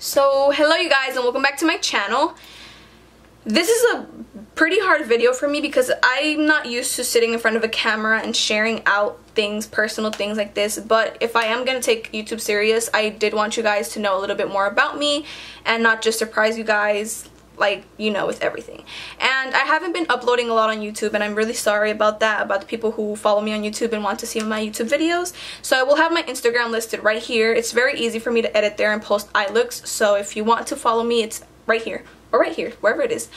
So hello you guys and welcome back to my channel. This is a pretty hard video for me because I'm not used to sitting in front of a camera and sharing out things, personal things like this, but if I am going to take YouTube serious, I did want you guys to know a little bit more about me and not just surprise you guys like, you know, with everything. And I haven't been uploading a lot on YouTube and I'm really sorry about that, about the people who follow me on YouTube and want to see my YouTube videos. So I will have my Instagram listed right here. It's very easy for me to edit there and post eye looks, so if you want to follow me, it's right here or right here, wherever it is.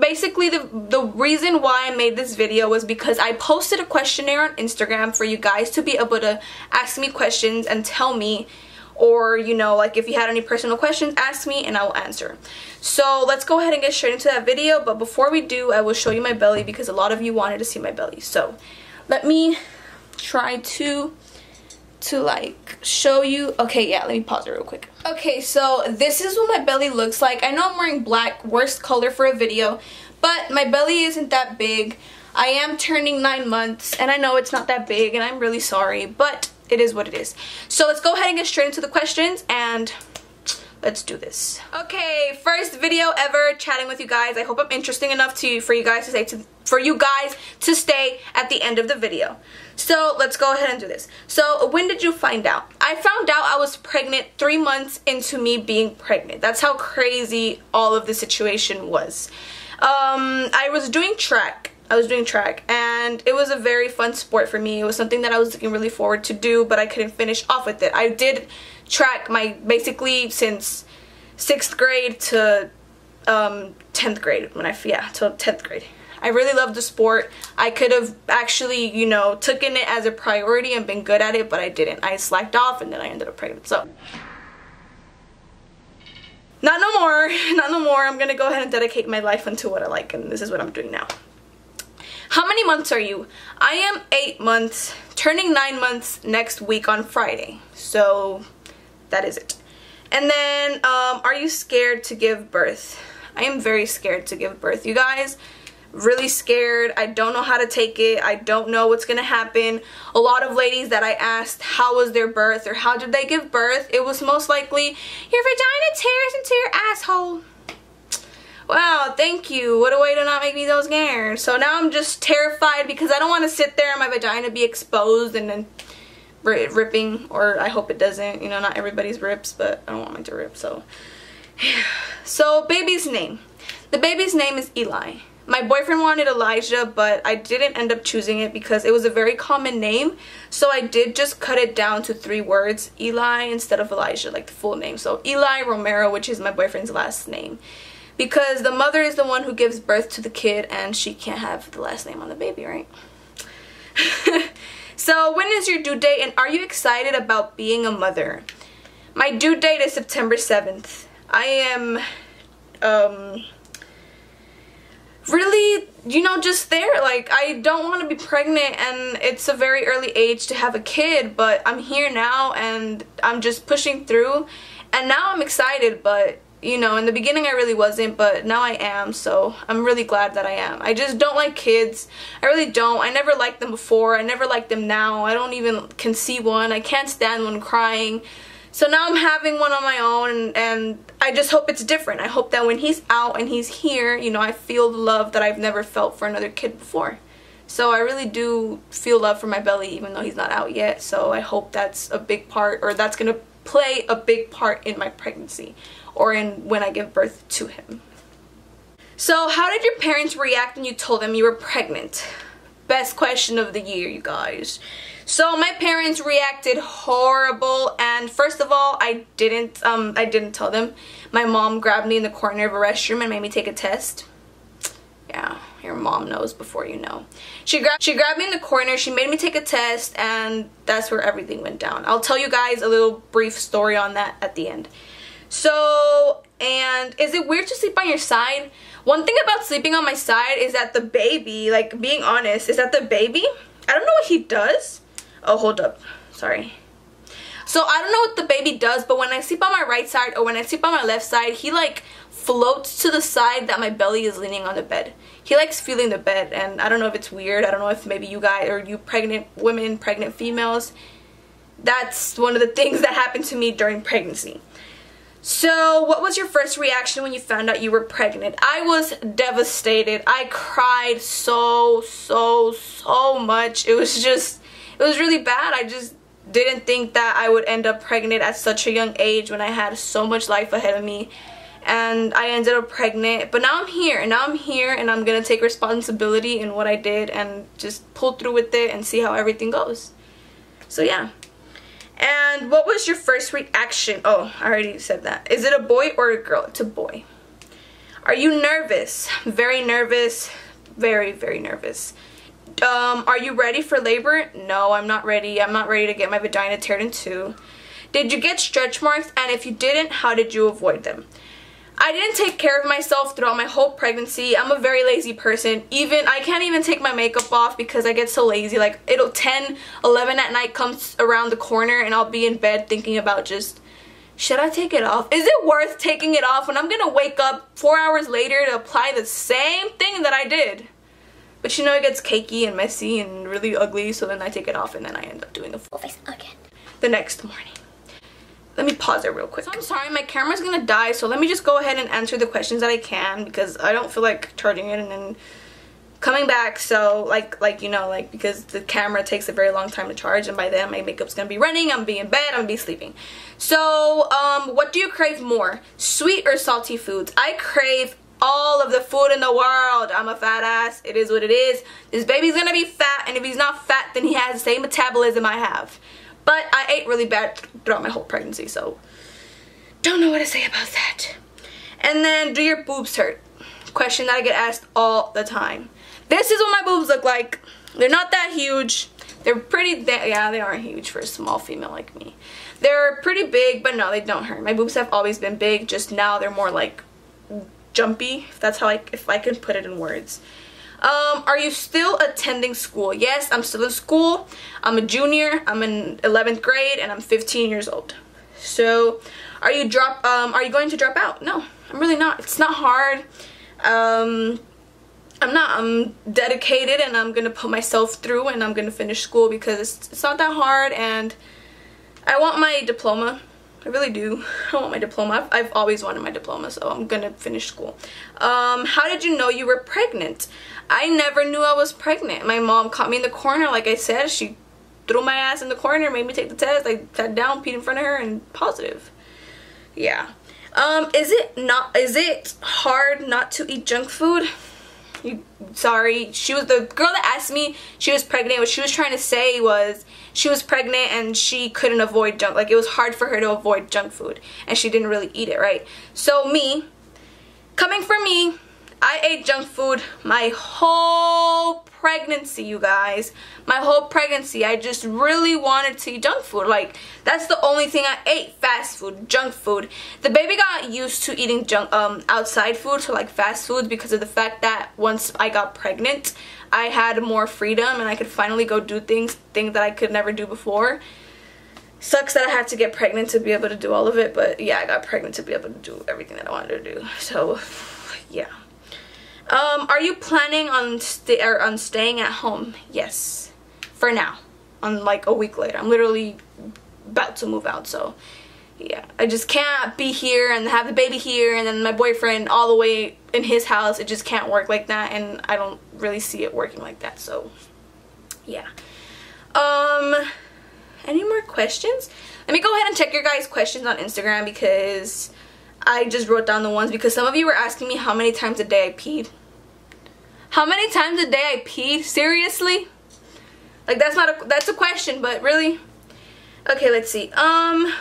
Basically the reason why I made this video was because I posted a questionnaire on Instagram for you guys to be able to ask me questions and tell me, or you know, like if you had any personal questions, ask me and I will answer. So let's go ahead and get straight into that video, but before we do, I will show you my belly because a lot of you wanted to see my belly. So let me try to like show you. Okay, yeah, let me pause it real quick. Okay, so this is what my belly looks like. I know I'm wearing black, worst color for a video, but my belly isn't that big. I am turning 9 months and I know it's not that big and I'm really sorry, but it is what it is. So let's go ahead and get straight into the questions and let's do this. Okay, first video ever chatting with you guys. I hope I'm interesting enough for you guys to stay at the end of the video. So let's go ahead and do this. So when did you find out? I found out I was pregnant 3 months into me being pregnant. That's how crazy all of the situation was. I was doing track and it was a very fun sport for me. It was something that I was looking really forward to do, but I couldn't finish off with it. I did track basically since 6th grade to 10th grade till 10th grade. I really loved the sport. I could have actually, you know, taken it as a priority and been good at it, but I didn't. I slacked off and then I ended up pregnant. So not no more. I'm gonna go ahead and dedicate my life into what I like, and this is what I'm doing now. How many months are you? I am 8 months, turning 9 months next week on Friday. So that is it. And then, are you scared to give birth? I am very scared to give birth, you guys. Really scared. I don't know how to take it. I don't know what's gonna happen. A lot of ladies that I asked how was their birth or how did they give birth, it was most likely your vagina tears into your asshole. Wow, thank you. What a way to not make me so scared. So now I'm just terrified because I don't want to sit there and my vagina be exposed and then ripping, or I hope it doesn't. You know, not everybody's rips, but I don't want mine to rip, so. So, baby's name. The baby's name is Eli. My boyfriend wanted Elijah, but I didn't end up choosing it because it was a very common name. So I did just cut it down to 3 words, Eli instead of Elijah, like the full name. So Eli Romero, which is my boyfriend's last name. Because the mother is the one who gives birth to the kid and she can't have the last name on the baby, right? So when is your due date and are you excited about being a mother? My due date is September 7th. I am really, you know, just there. Like, I don't want to be pregnant and it's a very early age to have a kid, but I'm here now and I'm just pushing through and now I'm excited, but you know, in the beginning I really wasn't, but now I am, so I'm really glad that I am. I just don't like kids. I really don't. I never liked them before. I never liked them now. I don't even can see one. I can't stand one crying. So now I'm having one on my own, and I just hope it's different. I hope that when he's out and he's here, you know, I feel the love that I've never felt for another kid before. So I really do feel love for my belly even though he's not out yet. So I hope that's a big part, or that's going to play a big part in my pregnancy or in when I give birth to him. So how did your parents react when you told them you were pregnant? Best question of the year, you guys. So my parents reacted horrible, and first of all, I didn't tell them. My mom grabbed me in the corner of a restroom and made me take a test. Yeah, your mom knows before you know. She grabbed me in the corner, she made me take a test, and that's where everything went down. I'll tell you guys a little brief story on that at the end. So, and is it weird to sleep on your side? One thing about sleeping on my side is that the baby, like being honest, is that the baby, I don't know what he does. Oh, hold up. Sorry. So I don't know what the baby does, but when I sleep on my right side or when I sleep on my left side, he like floats to the side that my belly is leaning on the bed. He likes feeling the bed, and I don't know if it's weird. I don't know if maybe you guys, or you pregnant women, pregnant females, that's one of the things that happened to me during pregnancy. So, what was your first reaction when you found out you were pregnant? I was devastated. I cried so much. It was really bad. I just didn't think that I would end up pregnant at such a young age when I had so much life ahead of me. And I ended up pregnant. But now I'm here, and I'm going to take responsibility in what I did and just pull through with it and see how everything goes. So, yeah. And what was your first reaction? Oh, I already said that. Is it a boy or a girl? It's a boy. Are you nervous? Very nervous. Very nervous. Are you ready for labor? No, I'm not ready. I'm not ready to get my vagina teared in two. Did you get stretch marks? And if you didn't, how did you avoid them? I didn't take care of myself throughout my whole pregnancy. I'm a very lazy person. I can't even take my makeup off because I get so lazy. Like, 10, 11 at night comes around the corner and I'll be in bed thinking about just, should I take it off? Is it worth taking it off when I'm gonna wake up 4 hours later to apply the same thing that I did? But you know, it gets cakey and messy and really ugly, so then I take it off and then I end up doing the full face again the next morning. Let me pause it real quick. So I'm sorry, my camera's gonna die, so let me just go ahead and answer the questions that I can because I don't feel like charging it and then coming back. So because the camera takes a very long time to charge, and by then my makeup's gonna be running, I'm gonna be in bed, I'm gonna be sleeping. So what do you crave more, sweet or salty foods? I crave all of the food in the world. I'm a fat ass. It is what it is. This baby's gonna be fat, and if he's not fat, then he has the same metabolism I have. But I ate really bad throughout my whole pregnancy, so don't know what to say about that. And then, do your boobs hurt? Question that I get asked all the time. This is what my boobs look like. They're not that huge. They're pretty, yeah, they aren't huge for a small female like me. They're pretty big, but no, they don't hurt. My boobs have always been big, just now they're more like jumpy, if I can put it in words. Are you still attending school? Yes, I'm still in school. I'm a junior. I'm in 11th grade and I'm 15 years old. So, are you going to drop out? No, I'm really not. It's not hard. I'm dedicated and I'm going to put myself through and I'm going to finish school because it's not that hard, and I want my diploma. I really do. I want my diploma. I've always wanted my diploma, so I'm gonna finish school. How did you know you were pregnant? I never knew I was pregnant. My mom caught me in the corner, like I said. She threw my ass in the corner, made me take the test. I sat down, peed in front of her, and positive. Yeah. Is it hard not to eat junk food? Sorry, she was the girl that asked me she was pregnant. What she was trying to say was she was pregnant and she couldn't avoid junk, like it was hard for her to avoid junk food and she didn't really eat it, right? So coming from me, I ate junk food my whole pregnancy, you guys. My whole pregnancy, I just really wanted to eat junk food. Like, that's the only thing I ate, fast food, junk food. The baby got used to eating outside food, so like fast foods, because of the fact that once I got pregnant, I had more freedom and I could finally go do things that I could never do before. Sucks that I had to get pregnant to be able to do all of it, but yeah, I got pregnant to be able to do everything that I wanted to do. So, yeah. Are you planning on staying at home? Yes, for now. On like a week later, I'm literally about to move out, so yeah, I just can't be here and have the baby here and then my boyfriend all the way in his house. It just can't work like that, and I don't really see it working like that. So yeah. Any more questions? Let me go ahead and check your guys' questions on Instagram because I just wrote down the ones, because some of you were asking me how many times a day I peed. How many times a day I peed? Seriously? Like, that's a question, but really? Okay, let's see.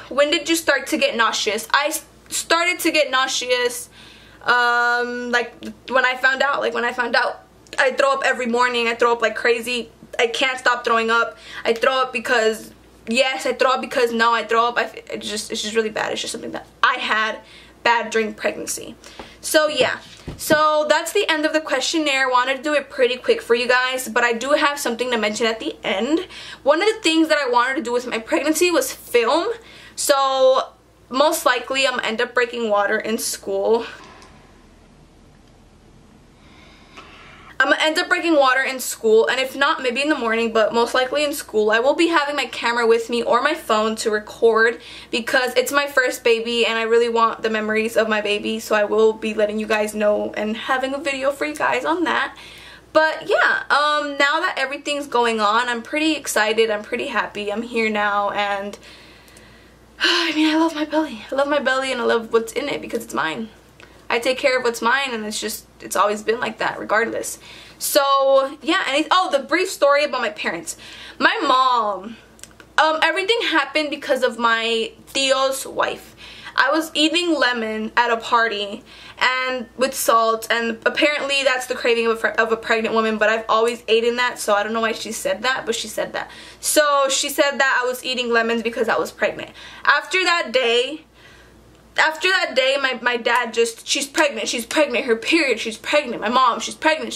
When did you start to get nauseous? I started to get nauseous like when I found out. I throw up every morning. I throw up like crazy. I can't stop throwing up. I throw up because yes, I throw up because no, I throw up. It's just really bad. It's just something that I had bad during pregnancy. So yeah, so that's the end of the questionnaire. Wanted to do it pretty quick for you guys, but I do have something to mention at the end. One of the things that I wanted to do with my pregnancy was film. So most likely I'm gonna end up breaking water in school. I'm gonna end up breaking water in school, and if not, maybe in the morning, but most likely in school. I will be having my camera with me or my phone to record because it's my first baby and I really want the memories of my baby, so I will be letting you guys know and having a video for you guys on that. But yeah, now that everything's going on, I'm pretty excited, I'm pretty happy, I'm here now, and I mean, I love my belly. I love my belly and I love what's in it because it's mine. I take care of what's mine, and it's always been like that regardless. So yeah, and oh, the brief story about my parents. My mom, everything happened because of my tío's wife. I was eating lemon at a party and with salt, and apparently that's the craving of a pregnant woman, but I've always eaten that, so I don't know why she said that, but she said that. So she said that I was eating lemons because I was pregnant. After that day, my dad just, she's pregnant, her period, she's pregnant, my mom, she's pregnant,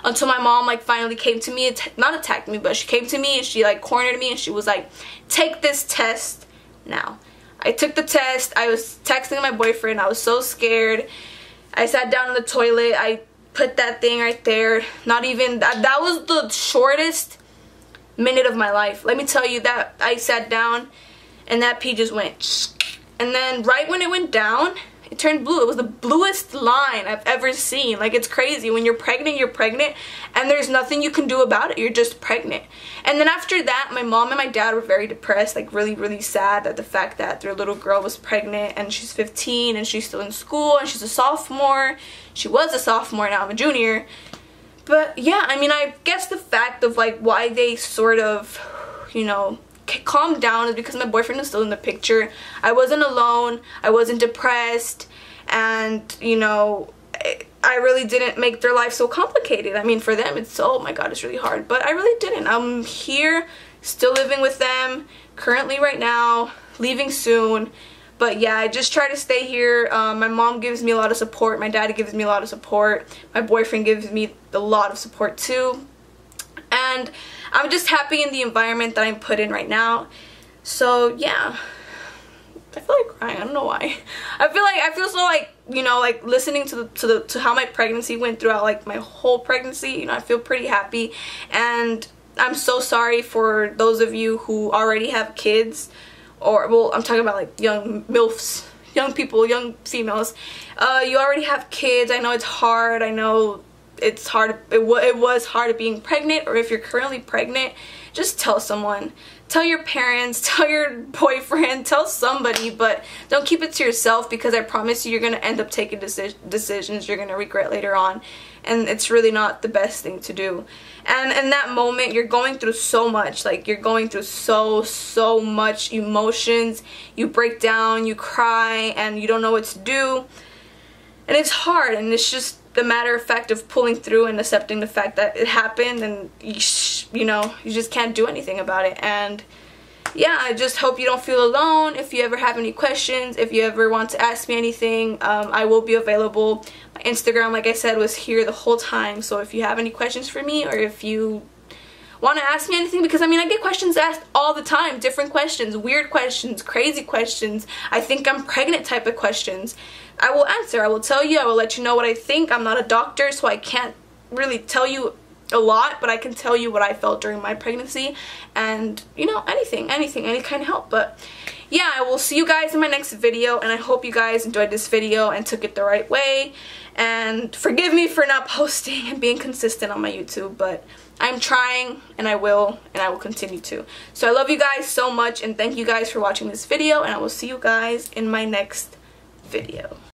until my mom like finally came to me, not attacked me, but she came to me and she like cornered me and she was like, take this test now. I took the test, I was texting my boyfriend, I was so scared, I sat down in the toilet, I put that thing right there, not even, that was the shortest minute of my life. Let me tell you that, I sat down and that pee just went. And then right when it went down, it turned blue. It was the bluest line I've ever seen. Like, it's crazy. When you're pregnant, and there's nothing you can do about it. You're just pregnant. And then after that, my mom and my dad were very depressed, like really, really sad at the fact that their little girl was pregnant, and she's 15 and she's still in school and she's a sophomore. She was a sophomore, now I'm a junior. But yeah, I mean, I guess the fact of like why they sort of, you know, calmed down is because my boyfriend is still in the picture. I wasn't alone, I wasn't depressed, and you know, I really didn't make their life so complicated. I mean, for them it's, oh my god, it's really hard, but I really didn't. I'm here, still living with them currently right now, leaving soon. But yeah, I just try to stay here. My mom gives me a lot of support, my dad gives me a lot of support, my boyfriend gives me a lot of support too, and I'm just happy in the environment that I'm put in right now. So yeah, I feel like crying. I don't know why. I feel so like, you know, like listening to how my pregnancy went throughout like my whole pregnancy. You know, I feel pretty happy, and I'm so sorry for those of you who already have kids, or well, I'm talking about like young MILFs, young people, young females. You already have kids. I know it's hard. I know it's hard. It was hard being pregnant, or if you're currently pregnant, just tell someone. Tell your parents, tell your boyfriend, tell somebody, but don't keep it to yourself, because I promise you, you're going to end up taking decisions you're going to regret later on, and it's really not the best thing to do. And in that moment, you're going through so much, like you're going through so much emotions. You break down, you cry, and you don't know what to do, and it's hard, and it's just the matter of fact of pulling through and accepting the fact that it happened, and you know, you just can't do anything about it. And yeah, I just hope you don't feel alone. If you ever have any questions, if you ever want to ask me anything, I will be available. My Instagram, like I said, was here the whole time, so if you have any questions for me, or if you want to ask me anything, because I mean, I get questions asked all the time, different questions, weird questions, crazy questions, I think I'm pregnant type of questions. I will answer, I will tell you, I will let you know what I think. I'm not a doctor, so I can't really tell you a lot, but I can tell you what I felt during my pregnancy, and you know, any kind of help. But yeah, I will see you guys in my next video, and I hope you guys enjoyed this video and took it the right way, and forgive me for not posting and being consistent on my YouTube, but I'm trying, and I will continue to. So I love you guys so much, and thank you guys for watching this video, and I will see you guys in my next video.